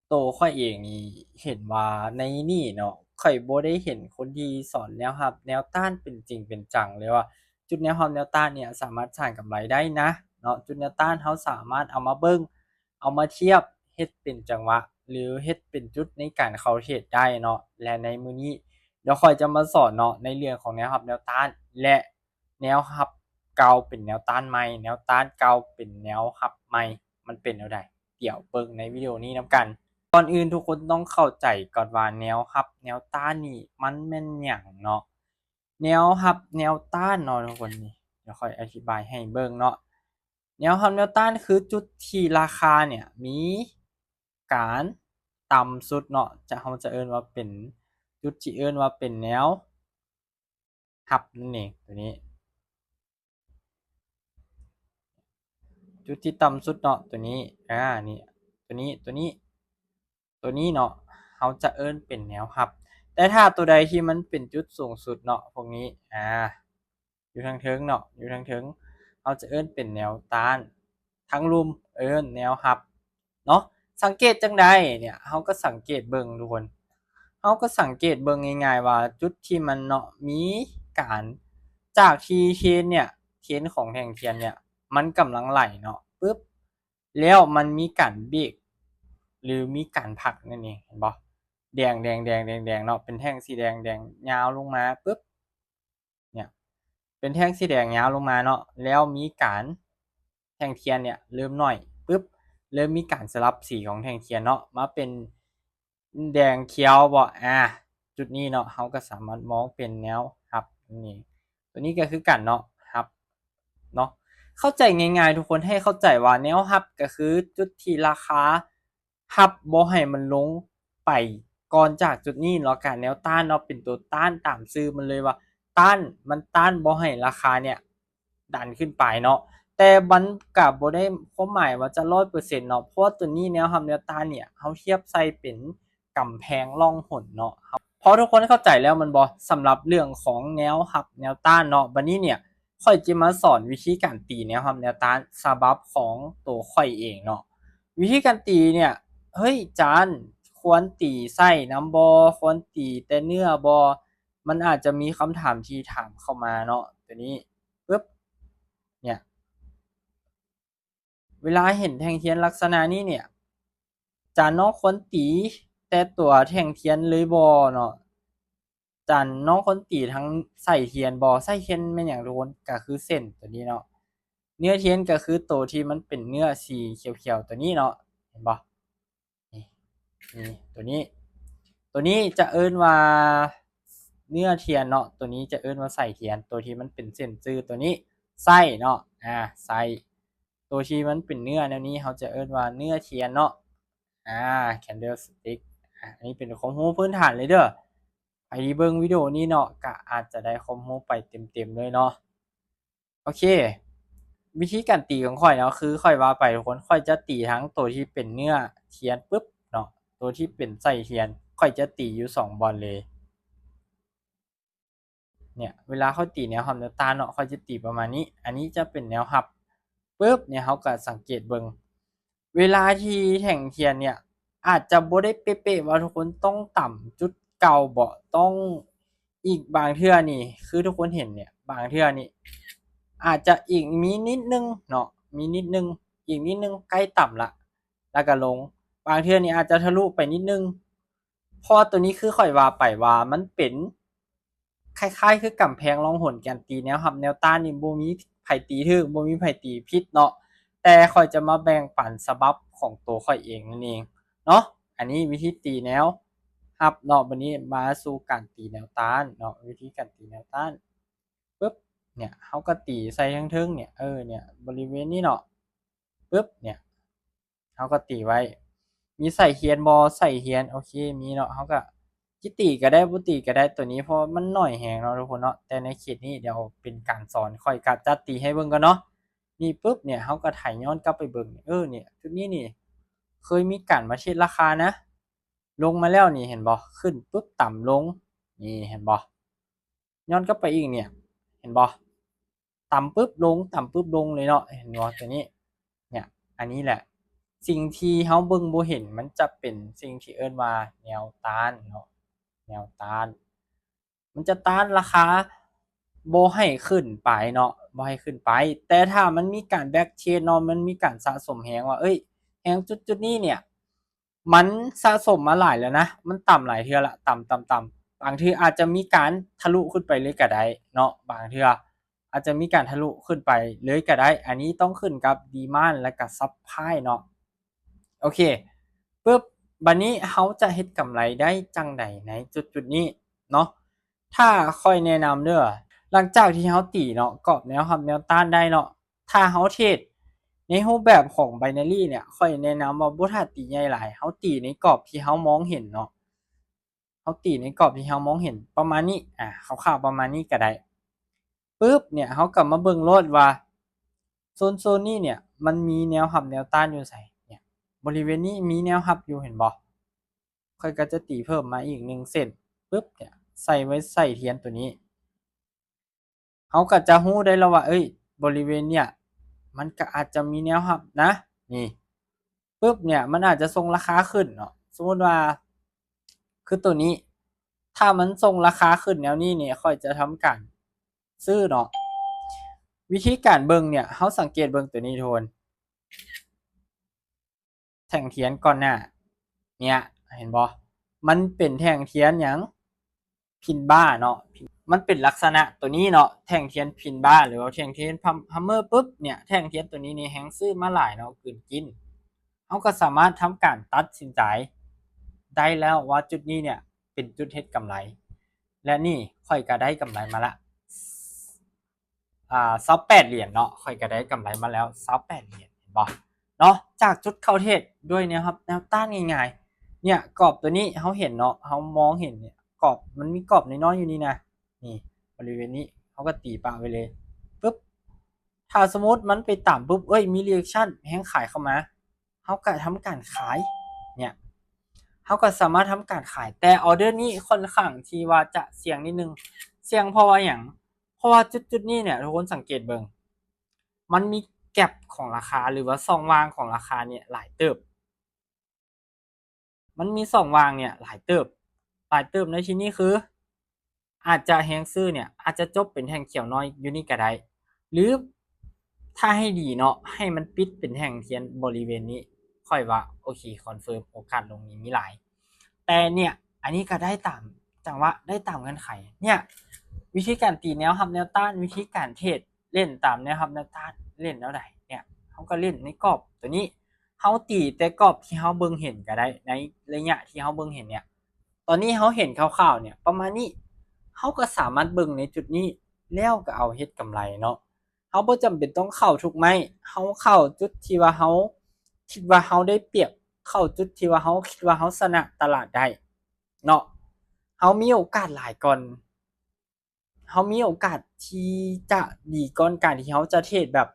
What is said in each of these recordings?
โตข้อยเองนี่เห็นว่าในนี่เนาะข้อยบ่ได้เห็นคนที่สอนแนวรับแนวต้านเป็นจริงเป็นจังเลยว่าจุดแนวรับแนวต้านเนี่ยสามารถสร้างกำไรได้นะเนาะจุดแนวต้านเราสามารถเอามาเบิ่งเอามาเทียบเฮ็ดเป็นจังหวะหรือเฮ็ดเป็นจุดในการเข้าเทรดได้เนาะและในมื้อนี้เดี๋ยวข้อยจะมาสอนเนาะในเรื่องของแนวรับแนวต้านและแนวรับเก่าเป็นแนวต้านใหม่แนวต้านเก่าเป็นแนวรับใหม่มันเป็นแนวใดเดี๋ยวเบิ่งในวิดีโอนี้นำกัน ก่อนอื่นทุกคนต้องเข้าใจก่อนว่าแนวรับแนวต้านนี่มันแม่นหยังเนาะแนวรับแนวต้านเนาะทุกคนนี่เดี๋ยวค่อยอธิบายให้เบิ่งเนาะแนวรับแนวต้านคือจุดที่ราคาเนี่ยมีการต่ำสุดเนาะเราจะเอิ้นว่าเป็นจุดที่เอิ้นว่าเป็นแนวรับนั่นเองตัวนี้จุดที่ต่ำสุดเนาะตัวนี้นี่ตัวนี้เนาะเราจะเอิ้นเป็นแนวรับแต่ถ้าตัวใดที่มันเป็นจุดสูงสุดเนาะพวกนี้อยู่ทางเทิงเนาะอยู่ทางเทิงเราจะเอิ้นเป็นแนวต้านทั้งรุมเอิ้นแนวรับเนาะสังเกตจังใดเนี่ยเราก็สังเกตเบิ่งทุกคนเราก็สังเกตเบิ่งง่ายๆว่าจุดที่มันเนาะมีการจากที่เทรนเนี่ยเทรนของแท่งเทียนเนี่ยมันกำลังไหลเนาะปึ๊บแล้วมันมีการเบรกหรือมีการผลักนั่นเองเห็นบ่แดงแดงแดงแดงแดงเนาะเป็นแท่งสีแดงแดงยาวลงมาปึ๊บเนี่ยเป็นแท่งสีแดงยาวลงมาเนาะแล้วมีการแท่งเทียนเนี่ยเริ่มน้อยปึ๊บเริ่มมีการสลับสีของแท่งเทียนเนาะมาเป็นแดงเขียวบ่จุดนี้เนาะเราก็สามารถมองเป็นแนวรับนั่นเองตัวนี้ก็คือกันเนาะรับเนาะเข้าใจง่ายๆทุกคนให้เข้าใจว่าแนวรับก็คือจุดที่ราคารับบ่ให้มันลงไปก่อนจากจุดนี้แล้วก็แนวต้านเนาะเป็นตัวต้านตามชื่อมันเลยว่าต้านมันต้านบ่ให้ราคาเนี่ยดันขึ้นไปเนาะแต่มันก็บ่ได้ความหมายว่าจะ100%เนาะเพราะว่าตัวนี้แนวรับแนวต้านเนี่ยเราเทียบใส่เป็นกำแพงร่องหนเนาะพอทุกคนเข้าใจแล้วมันบ่สำหรับเรื่องของแนวรับแนวต้านเนาะบัดนี้เนี่ยข้อยจะมาสอนวิธีการตีแนวรับแนวต้านฉบับของตัวข้อยเองเนาะวิธีการตีเนี่ยเฮ้ยจานควรตีไส้น้ำบ่ควรตีแต่เนื้อบ่มันอาจจะมีคำถามที่ถามเข้ามาเนาะตัวนี้ปึ๊บเนี่ยเวลาเห็นแท่งเทียนลักษณะนี้เนี่ยจานน้องควรตีแต่ตัวแท่งเทียนเลยบ่เนาะ จันน้องคนตีทั้งใส่เทียนบอใส่เทียนแม่นอย่างทุกคนก็คือเส้นตัวนี้เนาะเนื้อเทียนก็คือตัวที่มันเป็นเนื้อสีเขียวๆตัวนี้เนาะเห็นบ่นี่นี่ตัวนี้จะเอิ้นว่าเนื้อเทียนเนาะตัวนี้จะเอิ้นว่าใส่เทียนตัวที่มันเป็นเส้นซื่อตัวนี้ไส้เนาะไส้ตัวที่มันเป็นเนื้อแนวนี้เขาจะเอิ้นว่าเนื้อเทียนเนาะอ่า candlestick อันนี้เป็นความรู้พื้นฐานเลยเด้อไปเบิ่งวิดีโอนี้เนาะก็อาจจะได้ความรู้ไปเต็มๆเลยเนาะโอเควิธีการตีของข้อยเนาะคือข้อยว่าไปทุกคนข้อยจะตีทั้งตัวที่เป็นเนื้อเทียนปึ๊บเนาะตัวที่เป็นไส้เทียนข้อยจะตีอยู่2บอลเลยเนี่ยเวลาเขาตีแนวรับแนวต้านเนาะเขาจะตีประมาณนี้อันนี้จะเป็นแนวรับปึ๊บเนี่ยเขาก็สังเกตเบิ่งเวลาที่แท่งเทียนเนี่ยอาจจะบ่ได้เป๊ะๆว่าทุกคนต้องต่ำจุดเก่าบ่ต้องอีกบางเทื่อนี่คือทุกคนเห็นเนี่ยบางเทื่อนี่อาจจะอีกมีนิดนึงเนาะมีนิดนึงอีกนิดนึงใกล้ต่ำละแล้วก็ลงบางเทื่อนี่อาจจะทะลุไปนิดนึงเพราะตัวนี้คือข่อยว่าไปว่ามันเป็น คล้ายๆคือกำแพงร่องหนการตีแนวรับแนวต้านนี่บ่มีไผตีถูกบ่มีไผตีผิดเนาะแต่ข้อยจะมาแบ่งปันฉบับของตัวข้อยเองนั่นเองเนาะอันนี้วิธีตีแนวรับเนาะบัดนี้มาสู่การตีแนวต้านเนาะวิธีการตีแนวต้านปึ๊บเนี่ยเราก็ตีใส่เทิงๆเนี่ยเนี่ยบริเวณนี้เนาะปึ๊บเนี่ยเราก็ตีไว้มีใส่เทียนบ่ใส่เทียนโอเคมีเนาะเราก็ จิตีก็ได้บ่ตีก็ได้ตัวนี้เพราะมันน้อยแฮงเนาะทุกคนเนาะแต่ในคลิปนี้เดี๋ยวเป็นการสอนค่อยกะจัดตีให้เบิ่งก่อนเนาะนี่ปุ๊บเนี่ยเราก็ไถย้อนกลับไปเบิ่งเนี่ยจุดนี้นี่เคยมีการมาเช็กราคานะลงมาแล้วนี่เห็นบ่ขึ้นปุ๊บต่ำลงนี่เห็นบ่ย้อนกลับไปอีกเนี่ยเห็นบ่ต่ำปุ๊บลงต่ำปุ๊บลงเลยเนาะเห็นบ่ตัวนี้เนี่ยอันนี้แหละ สิ่งที่เฮาเบิ่งบ่เห็นมันจะเป็นสิ่งที่เอิ้นว่าแนวต้านเนาะแนวต้านมันจะต้านราคาบ่ให้ขึ้นไปเนาะบ่ให้ขึ้นไปแต่ถ้ามันมีการ back trade เนาะมันมีการสะสมแรงว่าเอ้ยแรงจุดๆนี้เนี่ยมันสะสมมาหลายแล้วนะมันต่ำหลายเทื่อละต่ำๆๆบางทีอาจจะมีการทะลุขึ้นไปเลยก็ได้เนาะบางเทื่ออาจจะมีการทะลุขึ้นไปเลยก็ได้อันนี้ต้องขึ้นกับ demand และก็ supply เนาะ โอเคปึ๊บบัดนี้เขาจะเฮ็ดกำไรได้จังใดในจุดๆนี้เนาะถ้าค่อยแนะนำเด้อหลังจากที่เขาตีเนาะกรอบแนวรับแนวต้านได้เนาะถ้าเขาเทรดในรูปแบบของ binary เนี่ยค่อยแนะนำว่าบ่ท่าตีใหญ่หลายเขาตีในกรอบที่เขามองเห็นเนาะเขาตีในกรอบที่เขามองเห็นประมาณนี้คร่าวๆประมาณนี้ก็ได้ปึ๊บเนี่ยเขากลับมาเบิ่งโลดว่าโซนนี้เนี่ยมันมีแนวรับแนวต้านอยู่ไสเนี่ย บริเวณนี้มีแนวรับอยู่เห็นบ่ค่อยก็จะตีเพิ่มมาอีก1เส้นปึ๊บเนี่ยใส่ไว้ใส่เทียนตัวนี้เขาก็จะรู้ได้แล้วว่าเอ้ยบริเวณเนี่ยมันก็อาจจะมีแนวรับนะนี่ปึ๊บเนี่ยมันอาจจะทรงราคาขึ้นเนาะสมมุติว่าคือตัวนี้ถ้ามันทรงราคาขึ้นแนวนี้เนี่ยค่อยจะทำการซื้อเนาะวิธีการเบิ่งเนี่ยเขาสังเกตเบิ่งตัวนี้ทุกคนแท่งเทียนก่อนหน้าเนี่ยเห็นบ่มันเป็นแท่งเทียนหยังพินบ้าเนาะมันเป็นลักษณะตัวนี้เนาะแท่งเทียนพินบ้าหรือว่าแท่งเทียนฮัมเมอร์ปุ๊บเนี่ยแท่งเทียนตัวนี้นี่แฮงซื้อมาหลายเนาะกลืนกินเขาก็สามารถทำการตัดสินใจได้แล้วว่าจุดนี้เนี่ยเป็นจุดเฮ็ดกำไรและนี่ค่อยก็ได้กำไรมาละ28เหรียญเนาะค่อยก็ได้กำไรมาแล้ว28เหรียญเห็นบ่เนาะจากจุดเข้าเทรดด้วยเนี่ยครับแนวต้านง่ายๆเนี่ยกรอบตัวนี้เขาเห็นเนาะเขามองเห็นเนี่ยกรอบมันมีกรอบน้อยๆอยู่นี่นะนี่บริเวณนี้เขาก็ตีปะไปเลยปุ๊บถ้าสมมติมันไปต่ำปุ๊บเอ้ยมีรีแอคชั่นแฮงขายเข้ามาเขาก็ทำการขายเนี่ยเขาก็สามารถทำการขายแต่ออเดอร์นี้ค่อนข้างที่ว่าจะเสี่ยงนิดนึงเสี่ยงเพราะว่าอย่างเพราะว่าจุดๆนี้เนี่ยทุกคนสังเกตเบิ่งมันมีแก็ปของราคาหรือว่าช่องว่างของราคาเนี่ยหลายเติบมันมีช่องว่างเนี่ยหลายเติบในที่นี้คืออาจจะแฮงซื้อเนี่ยอาจจะจบเป็นแท่งเขียวน้อยอยู่นี่ก็ได้หรือถ้าให้ดีเนาะให้มันปิดเป็นแท่งเทียนบริเวณนี้ค่อยว่าโอเคคอนเฟิร์มโอกาสลงนี้มีหลายแต่เนี่ยอันนี้ก็ได้ตามจังหวะได้ตามเงื่อนไขเนี่ยวิธีการตีแนวรับแนวต้านวิธีการเทรดเล่นตามแนวรับแนวต้านเล่นแนวใดเนี่ยเขาก็เล่นในกรอบตัวนี้เขาตีแต่กรอบที่เขาเบิ่งเห็นก็ได้ในระยะที่เขาเบิ่งเห็นเนี่ยตอนนี้เขาเห็นคร่าวๆเนี่ยประมาณนี้เขาก็สามารถเบิ่งในจุดนี้แล้วก็เอาเฮ็ดกำไรเนาะเขาบ่จำเป็นต้องเข้าทุกไม้เขาเข้าจุดที่ว่าเขาคิดว่าเขาได้เปรียบเข้าจุดที่ว่าเขาคิดว่าเขาชนะตลาดได้เนาะเขามีโอกาสหลายก่อนเขามีโอกาสที่จะดีก่อนการที่เขาจะเทรดแบบ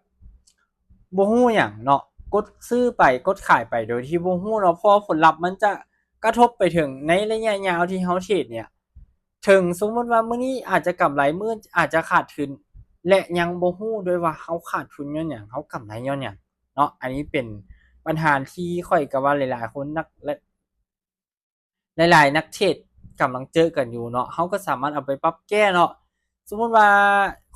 บ่ฮู้หยังเนาะกดซื้อไปกดขายไปโดยที่บ่ฮู้เนาะเพราะผลลัพธ์มันจะกระทบไปถึงในระยะยาวที่เขาเทรดเนี่ยถึงสมมุติว่ามื้อนี้อาจจะกำไรมื้ออาจจะขาดทุนและยังบ่ฮู้ด้วยว่าเขาขาดทุนย้อนหยังเขากำไรย้อนหยังเนาะอันนี้เป็นปัญหาที่ข้อยก็ว่าหลายๆคนหลายๆนักเทรดกำลังเจอกันอยู่เนาะเขาก็สามารถเอาไปปรับแก้เนาะสมมุติว่า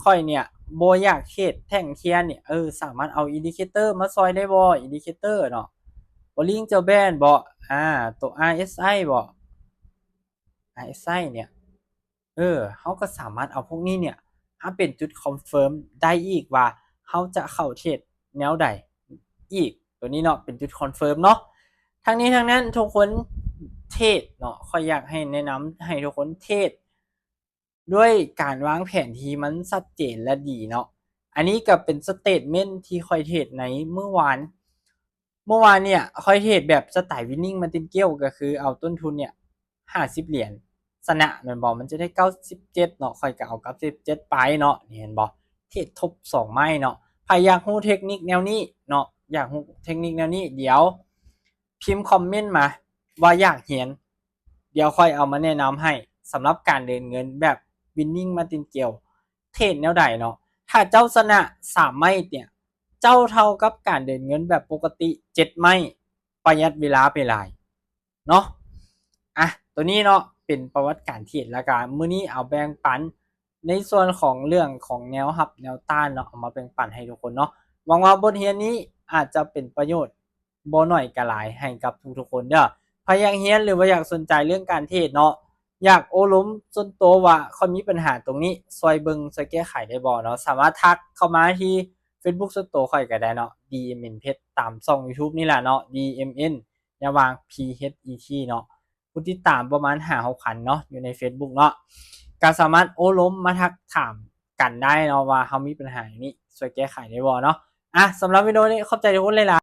ข้อยเนี่ยบ่อยากเทรดแท่งเทียนเนี่ยสามารถเอาอินดิเคเตอร์มาช่วยได้บ่อินดิเคเตอร์เนาะ Bollinger Band บ่ตัว RSI บ่ RSI เนี่ยเขาก็สามารถเอาพวกนี้เนี่ยมาเป็นจุดคอนเฟิร์มได้อีกว่าเขาจะเข้าเทรดแนวใดอีกตัวนี้เนาะเป็นจุดคอนเฟิร์มเนาะทั้งนี้ทั้งนั้นทุกคนเทรดเนาะข้อยอยากให้แนะนำให้ทุกคนเทรดด้วยการวางแผนที่มันชัดเจนและดีเนาะอันนี้ก็เป็นสเตทเมนต์ที่ข้อยเทรดในเมื่อวานเนี่ยข้อยเทรดแบบสไตล์ Winning Martingale ก็คือเอาต้นทุนเนี่ย50เหรียญชนะแม่นบ่มันจะได้97เนาะข้อยก็เอา97ไปเนาะนี่เห็นบ่เทรดทบ2ไม้เนาะใครอยากรู้เทคนิคแนวนี้เนาะอยากรู้เทคนิคแนวนี้เดี๋ยวพิมพ์คอมเมนต์มาว่าอยากเห็นเดี๋ยวค่อยเอามาแนะนำให้สำหรับการเดินเงินแบบ Winning Martingale เทรดแนวใดเนาะถ้าเจ้าชนะ3ไม้เนี่ยเจ้าเท่ากับการเดินเงินแบบปกติ7ไม้ ประหยัดเวลาไปหลายเนาะตัวนี้เนาะเป็นประวัติการเทรดแล้วก็มื้อนี้เอาแบ่งปันในส่วนของเรื่องของแนวรับแนวต้านเนาะเอามาแบ่งปันให้ทุกคนเนาะหวังว่าบทเรียนนี้อาจจะเป็นประโยชน์บ่น้อยก็หลายให้กับทุกๆคนเด้อใครอยากเรียนหรือว่าอยากสนใจเรื่องการเทรดเนาะอยากโอ้ล้มส่วนตัวว่าเขามีปัญหาตรงนี้ซอยเบิ่งซอยแก้ไขได้บ่เนาะสามารถทักเข้ามาที่ Facebook ส่วนตัวข่อยก็ได้เนาะ DMN เพชรตามช่อง YouTube นี่แหละเนาะ DMN อย่าวาง PHET เนาะผู้ติดตามประมาณ5-6,000เนาะอยู่ใน Facebook เนาะก็สามารถโอ้ล้มมาทักถามกันได้เนาะว่าเขามีปัญหาอย่างนี้ช่วยแก้ไขได้บ่เนาะสำหรับวิดีโอนี้ขอบใจทุกคนเลยล่ะ